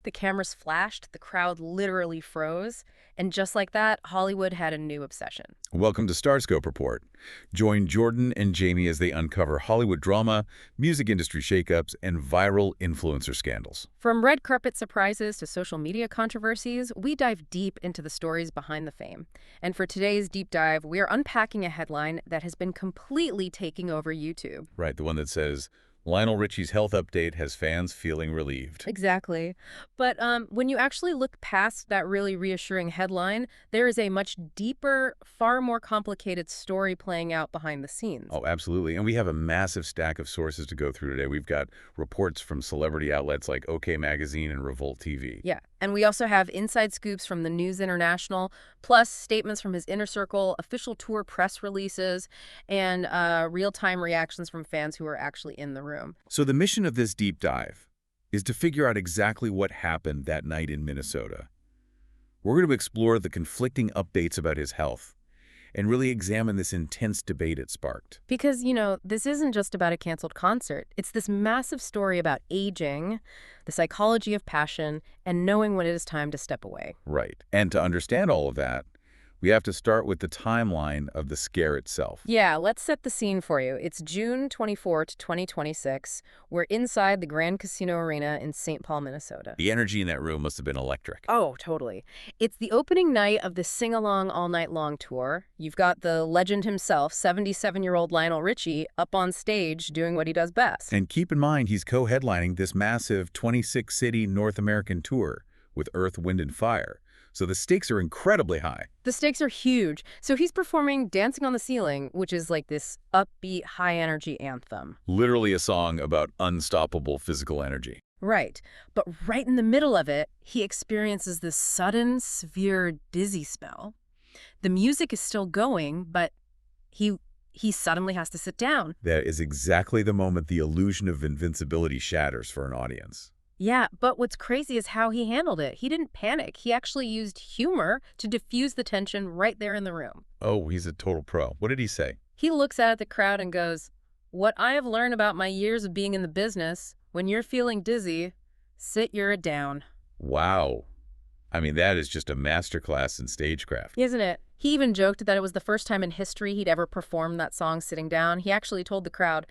the cameras flashed, the crowd literally froze, and just like that, Hollywood had a new obsession. Welcome to Starscope Report. Join Jordan and Jamie as they uncover Hollywood drama, music industry shakeups, and viral influencer scandals. From red carpet surprises to social media controversies, we dive deep into the stories behind the fame. And for today's deep dive, we are unpacking a headline that has been completely taking over YouTube. Right, the one that says, Lionel Richie's health update has fans feeling relieved. Exactly. But when you actually look past that really reassuring headline, there is a much deeper, far more complicated story playing out behind the scenes. Oh, absolutely. And we have a massive stack of sources to go through today. We've got reports from celebrity outlets like OK Magazine and Revolt TV. Yeah, and we also have inside scoops from the News International, plus statements from his inner circle, official tour press releases, and real-time reactions from fans who are actually in the room. So the mission of this deep dive is to figure out exactly what happened that night in Minnesota. We're going to explore the conflicting updates about his health and really examine this intense debate it sparked. Because, this isn't just about a canceled concert. It's this massive story about aging, the psychology of passion, and knowing when it is time to step away. Right. And to understand all of that, we have to start with the timeline of the scare itself. Yeah, let's set the scene for you. It's June 24th, 2026. We're inside the Grand Casino Arena in St. Paul, Minnesota. The energy in that room must have been electric. Oh, totally. It's the opening night of the Sing Along All Night Long tour. You've got the legend himself, 77-year-old Lionel Richie, up on stage doing what he does best. And keep in mind, he's co-headlining this massive 26-city North American tour with Earth, Wind & Fire. So the stakes are incredibly high. The stakes are huge. So he's performing Dancing on the Ceiling, which is like this upbeat, high-energy anthem. Literally a song about unstoppable physical energy. Right. But right in the middle of it, he experiences this sudden, severe dizzy spell. The music is still going, but he suddenly has to sit down. That is exactly the moment the illusion of invincibility shatters for an audience. Yeah, but what's crazy is how he handled it. He didn't panic. He actually used humor to diffuse the tension right there in the room. Oh, he's a total pro. What did he say? He looks out at the crowd and goes, "What I have learned about my years of being in the business, when you're feeling dizzy, sit your down." Wow. I mean, that is just a masterclass in stagecraft. Isn't it? He even joked that it was the first time in history he'd ever performed that song sitting down. He actually told the crowd,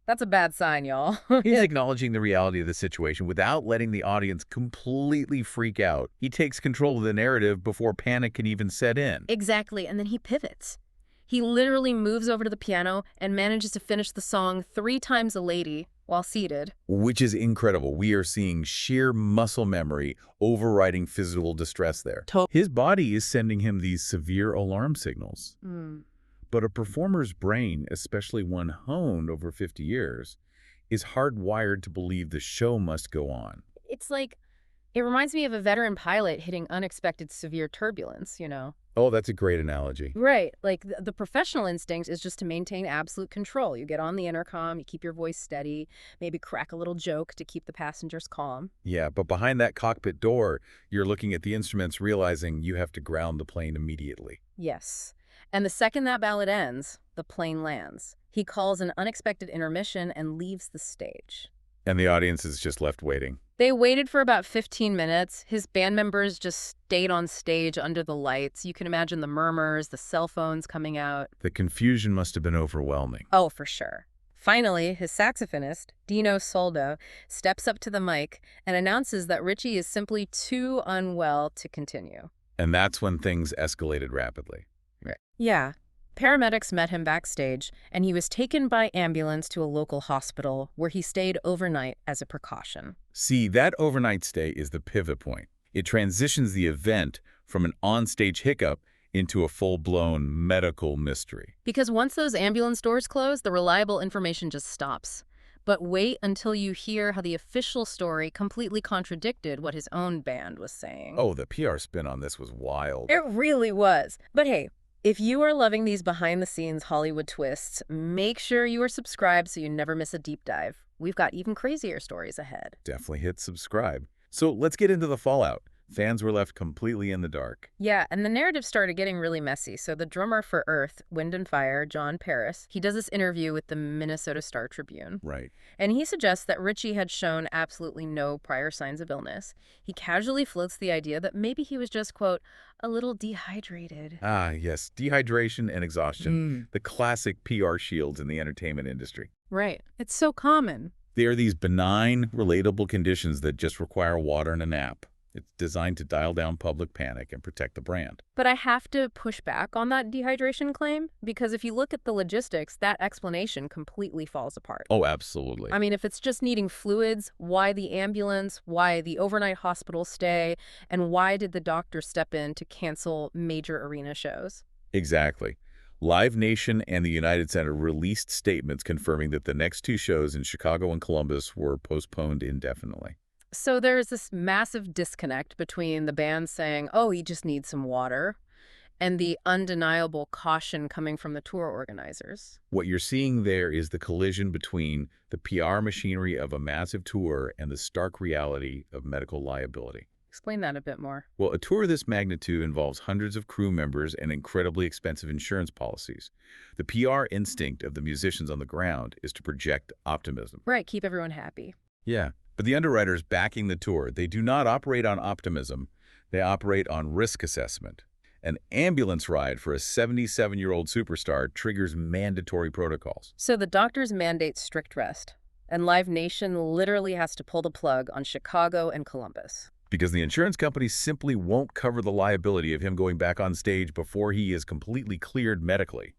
"That's a bad sign, y'all." He's acknowledging the reality of the situation without letting the audience completely freak out. He takes control of the narrative before panic can even set in. Exactly, and then he pivots. He literally moves over to the piano and manages to finish the song 3 times a lady while seated. Which is incredible. We are seeing sheer muscle memory overriding physical distress there. His body is sending him these severe alarm signals. But a performer's brain, especially one honed over 50 years, is hardwired to believe the show must go on. It's like, it reminds me of a veteran pilot hitting unexpected severe turbulence, Oh, that's a great analogy. Right. Like, the professional instinct is just to maintain absolute control. You get on the intercom, you keep your voice steady, maybe crack a little joke to keep the passengers calm. Yeah, but behind that cockpit door, you're looking at the instruments, realizing you have to ground the plane immediately. Yes. And the second that ballad ends, the plane lands. He calls an unexpected intermission and leaves the stage. And the audience is just left waiting. They waited for about 15 minutes. His band members just stayed on stage under the lights. You can imagine the murmurs, the cell phones coming out. The confusion must have been overwhelming. Oh, for sure. Finally, his saxophonist, Dino Soldo, steps up to the mic and announces that Richie is simply too unwell to continue. And that's when things escalated rapidly. Yeah. Paramedics met him backstage, and he was taken by ambulance to a local hospital where he stayed overnight as a precaution. See, that overnight stay is the pivot point. It transitions the event from an onstage hiccup into a full-blown medical mystery. Because once those ambulance doors close, the reliable information just stops. But wait until you hear how the official story completely contradicted what his own band was saying. Oh, the PR spin on this was wild. It really was. But hey, if you are loving these behind-the-scenes Hollywood twists, make sure you are subscribed so you never miss a deep dive. We've got even crazier stories ahead. Definitely hit subscribe. So let's get into the fallout. Fans were left completely in the dark. Yeah, and the narrative started getting really messy. So the drummer for Earth, Wind and Fire, John Paris, he does this interview with the Minnesota Star Tribune. Right. And he suggests that Richie had shown absolutely no prior signs of illness. He casually floats the idea that maybe he was just, quote, a little dehydrated. Ah, yes. Dehydration and exhaustion. The classic PR shields in the entertainment industry. Right. It's so common. They are these benign, relatable conditions that just require water and a nap. It's designed to dial down public panic and protect the brand. But I have to push back on that dehydration claim, because if you look at the logistics, that explanation completely falls apart. Oh, absolutely. I mean, if it's just needing fluids, why the ambulance, why the overnight hospital stay, and why did the doctor step in to cancel major arena shows? Exactly. Live Nation and the United Center released statements confirming that the next two shows in Chicago and Columbus were postponed indefinitely. So there's this massive disconnect between the band saying, oh, he just needs some water, and the undeniable caution coming from the tour organizers. What you're seeing there is the collision between the PR machinery of a massive tour and the stark reality of medical liability. Explain that a bit more. Well, a tour of this magnitude involves hundreds of crew members and incredibly expensive insurance policies. The PR instinct of the musicians on the ground is to project optimism. Right, keep everyone happy. Yeah, but the underwriters backing the tour, they do not operate on optimism. They operate on risk assessment. An ambulance ride for a 77-year-old superstar triggers mandatory protocols. So the doctors mandate strict rest, and Live Nation literally has to pull the plug on Chicago and Columbus. Because the insurance company simply won't cover the liability of him going back on stage before he is completely cleared medically,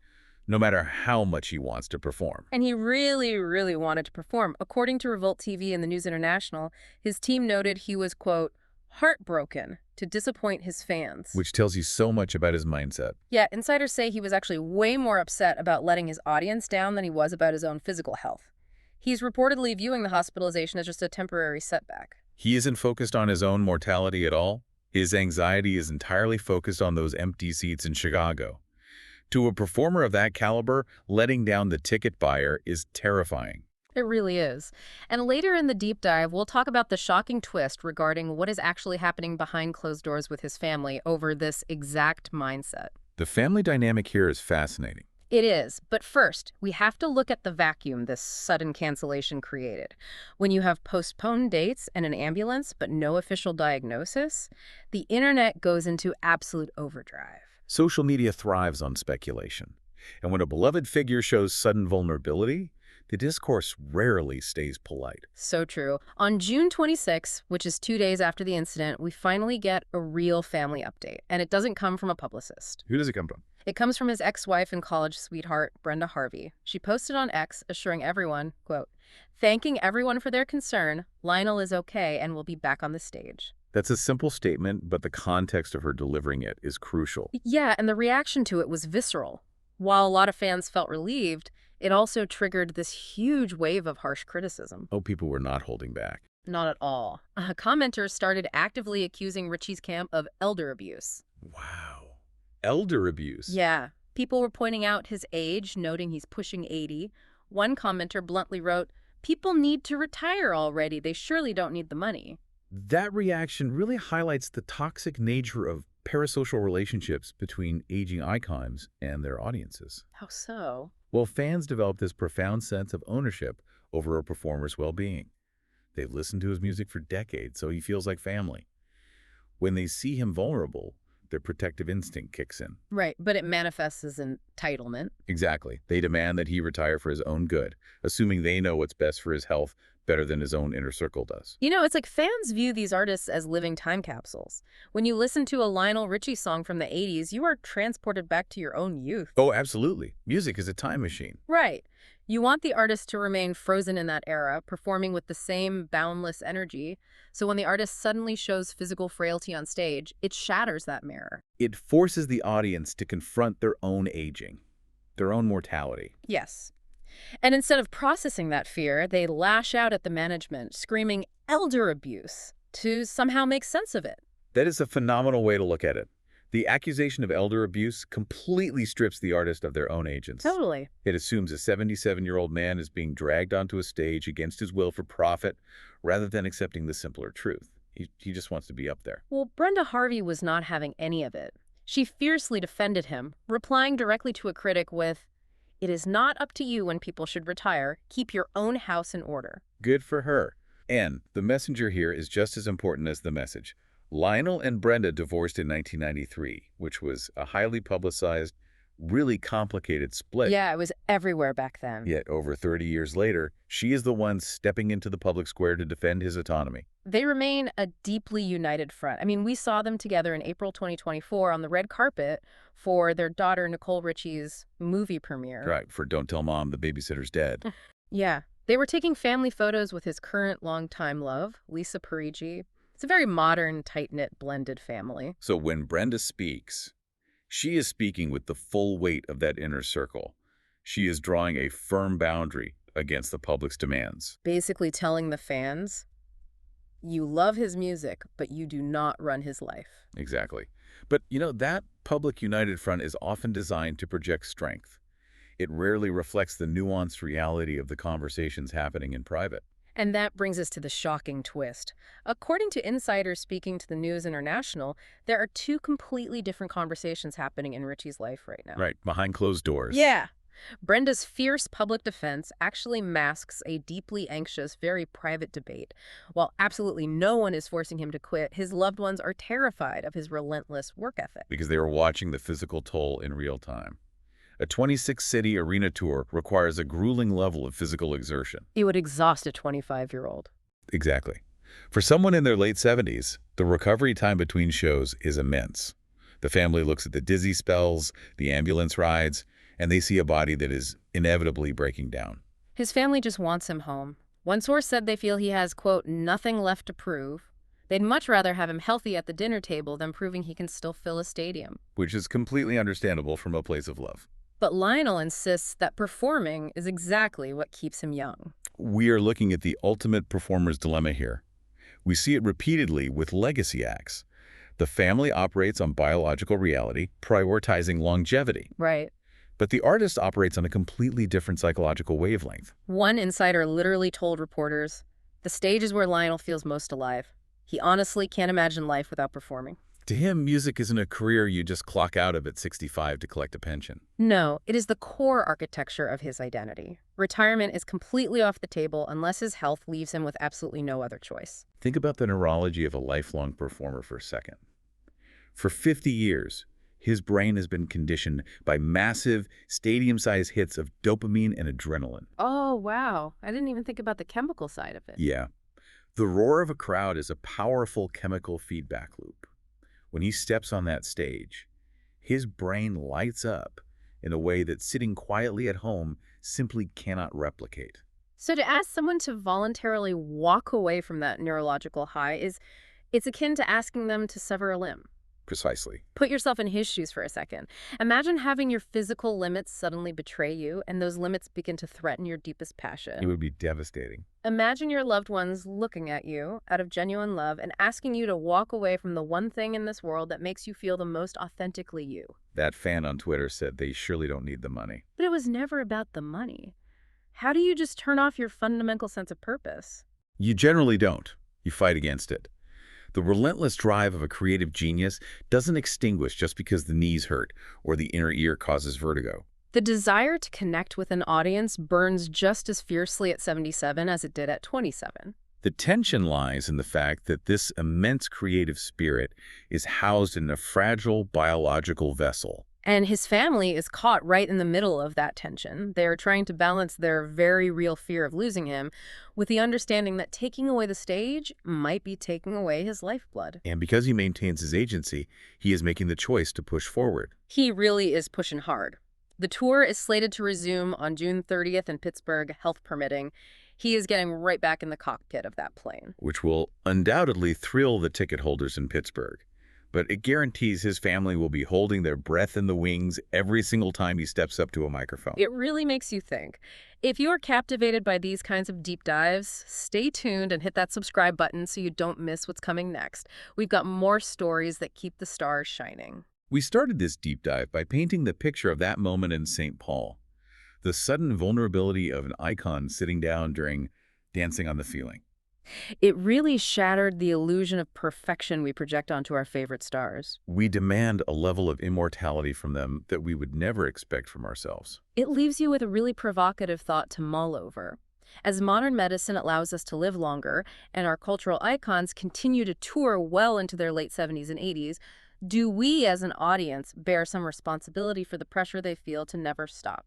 no matter how much he wants to perform. And he really, really wanted to perform. According to Revolt TV and the News International, his team noted he was, quote, heartbroken to disappoint his fans. Which tells you so much about his mindset. Yeah, insiders say he was actually way more upset about letting his audience down than he was about his own physical health. He's reportedly viewing the hospitalization as just a temporary setback. He isn't focused on his own mortality at all. His anxiety is entirely focused on those empty seats in Chicago. To a performer of that caliber, letting down the ticket buyer is terrifying. It really is. And later in the deep dive, we'll talk about the shocking twist regarding what is actually happening behind closed doors with his family over this exact mindset. The family dynamic here is fascinating. It is. But first, we have to look at the vacuum this sudden cancellation created. When you have postponed dates and an ambulance, but no official diagnosis, the internet goes into absolute overdrive. Social media thrives on speculation. And when a beloved figure shows sudden vulnerability, the discourse rarely stays polite. So true. On June 26, which is 2 days after the incident, we finally get a real family update. And it doesn't come from a publicist. Who does it come from? It comes from his ex-wife and college sweetheart, Brenda Harvey. She posted on X, assuring everyone, quote, thanking everyone for their concern, Lionel is okay and will be back on the stage. That's a simple statement, but the context of her delivering it is crucial. Yeah, and the reaction to it was visceral. While a lot of fans felt relieved, it also triggered this huge wave of harsh criticism. Oh, people were not holding back. Not at all. Commenters started actively accusing Richie's camp of elder abuse. Wow. Elder abuse? Yeah. People were pointing out his age, noting he's pushing 80. One commenter bluntly wrote, people need to retire already. They surely don't need the money. That reaction really highlights the toxic nature of parasocial relationships between aging icons and their audiences. How so? Well, fans develop this profound sense of ownership over a performer's well-being. They've listened to his music for decades, so he feels like family. When they see him vulnerable, their protective instinct kicks in. Right, but it manifests as entitlement. Exactly. They demand that he retire for his own good, assuming they know what's best for his health better than his own inner circle does. You know, it's like fans view these artists as living time capsules. When you listen to a Lionel Richie song from the 80s, you are transported back to your own youth. Oh, absolutely. Music is a time machine. Right. You want the artist to remain frozen in that era, performing with the same boundless energy. So when the artist suddenly shows physical frailty on stage, it shatters that mirror. It forces the audience to confront their own aging, their own mortality. Yes. And instead of processing that fear, they lash out at the management, screaming elder abuse to somehow make sense of it. That is a phenomenal way to look at it. The accusation of elder abuse completely strips the artist of their own agents. Totally. It assumes a 77-year-old man is being dragged onto a stage against his will for profit, rather than accepting the simpler truth. He just wants to be up there. Well, Brenda Harvey was not having any of it. She fiercely defended him, replying directly to a critic with, "It is not up to you when people should retire. Keep your own house in order." Good for her. And the messenger here is just as important as the message. Lionel and Brenda divorced in 1993, which was a highly publicized, really complicated split. Yeah, it was everywhere back then. Yet over 30 years later, she is the one stepping into the public square to defend his autonomy. They remain a deeply united front. I mean, we saw them together in April 2024 on the red carpet for their daughter Nicole Richie's movie premiere. Right, for Don't Tell Mom the Babysitter's Dead. Yeah. They were taking family photos with his current longtime love, Lisa Parigi. It's a very modern, tight-knit, blended family. So when Brenda speaks, she is speaking with the full weight of that inner circle. She is drawing a firm boundary against the public's demands. Basically telling the fans, you love his music, but you do not run his life. Exactly. But, that public united front is often designed to project strength. It rarely reflects the nuanced reality of the conversations happening in private. And that brings us to the shocking twist. According to insiders speaking to the News International, there are two completely different conversations happening in Richie's life right now. Right, behind closed doors. Yeah. Brenda's fierce public defense actually masks a deeply anxious, very private debate. While absolutely no one is forcing him to quit, his loved ones are terrified of his relentless work ethic. Because they are watching the physical toll in real time. A 26-city arena tour requires a grueling level of physical exertion. It would exhaust a 25-year-old. Exactly. For someone in their late 70s, the recovery time between shows is immense. The family looks at the dizzy spells, the ambulance rides, and they see a body that is inevitably breaking down. His family just wants him home. One source said they feel he has, quote, nothing left to prove. They'd much rather have him healthy at the dinner table than proving he can still fill a stadium. Which is completely understandable from a place of love. But Lionel insists that performing is exactly what keeps him young. We are looking at the ultimate performer's dilemma here. We see it repeatedly with legacy acts. The family operates on biological reality, prioritizing longevity. Right. But the artist operates on a completely different psychological wavelength. One insider literally told reporters, "The stage is where Lionel feels most alive. He honestly can't imagine life without performing." To him, music isn't a career you just clock out of at 65 to collect a pension. No, it is the core architecture of his identity. Retirement is completely off the table unless his health leaves him with absolutely no other choice. Think about the neurology of a lifelong performer for a second. For 50 years, his brain has been conditioned by massive, stadium-sized hits of dopamine and adrenaline. Oh, wow. I didn't even think about the chemical side of it. Yeah. The roar of a crowd is a powerful chemical feedback loop. When he steps on that stage, his brain lights up in a way that sitting quietly at home simply cannot replicate. So to ask someone to voluntarily walk away from that neurological high it's akin to asking them to sever a limb. Precisely. Put yourself in his shoes for a second. Imagine having your physical limits suddenly betray you, and those limits begin to threaten your deepest passion. It would be devastating. Imagine your loved ones looking at you out of genuine love and asking you to walk away from the one thing in this world that makes you feel the most authentically you. That fan on Twitter said they surely don't need the money. But it was never about the money. How do you just turn off your fundamental sense of purpose? You generally don't. You fight against it. The relentless drive of a creative genius doesn't extinguish just because the knees hurt or the inner ear causes vertigo. The desire to connect with an audience burns just as fiercely at 77 as it did at 27. The tension lies in the fact that this immense creative spirit is housed in a fragile biological vessel. And his family is caught right in the middle of that tension. They're trying to balance their very real fear of losing him with the understanding that taking away the stage might be taking away his lifeblood. And because he maintains his agency, he is making the choice to push forward. He really is pushing hard. The tour is slated to resume on June 30th in Pittsburgh, health permitting. He is getting right back in the cockpit of that plane. Which will undoubtedly thrill the ticket holders in Pittsburgh. But it guarantees his family will be holding their breath in the wings every single time he steps up to a microphone. It really makes you think. If you are captivated by these kinds of deep dives, stay tuned and hit that subscribe button so you don't miss what's coming next. We've got more stories that keep the stars shining. We started this deep dive by painting the picture of that moment in St. Paul. The sudden vulnerability of an icon sitting down during Dancing on the Feeling. It really shattered the illusion of perfection we project onto our favorite stars. We demand a level of immortality from them that we would never expect from ourselves. It leaves you with a really provocative thought to mull over. As modern medicine allows us to live longer, and our cultural icons continue to tour well into their late 70s and 80s, do we as an audience bear some responsibility for the pressure they feel to never stop?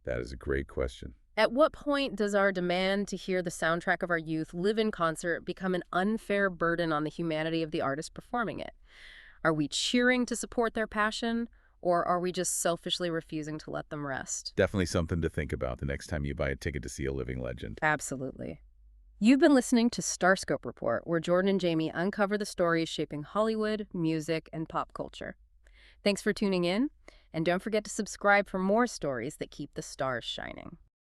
That is a great question. At what point does our demand to hear the soundtrack of our youth live in concert become an unfair burden on the humanity of the artist performing it? Are we cheering to support their passion, or are we just selfishly refusing to let them rest? Definitely something to think about the next time you buy a ticket to see a living legend. Absolutely. You've been listening to Starscope Report, where Jordan and Jamie uncover the stories shaping Hollywood, music, and pop culture. Thanks for tuning in, and don't forget to subscribe for more stories that keep the stars shining.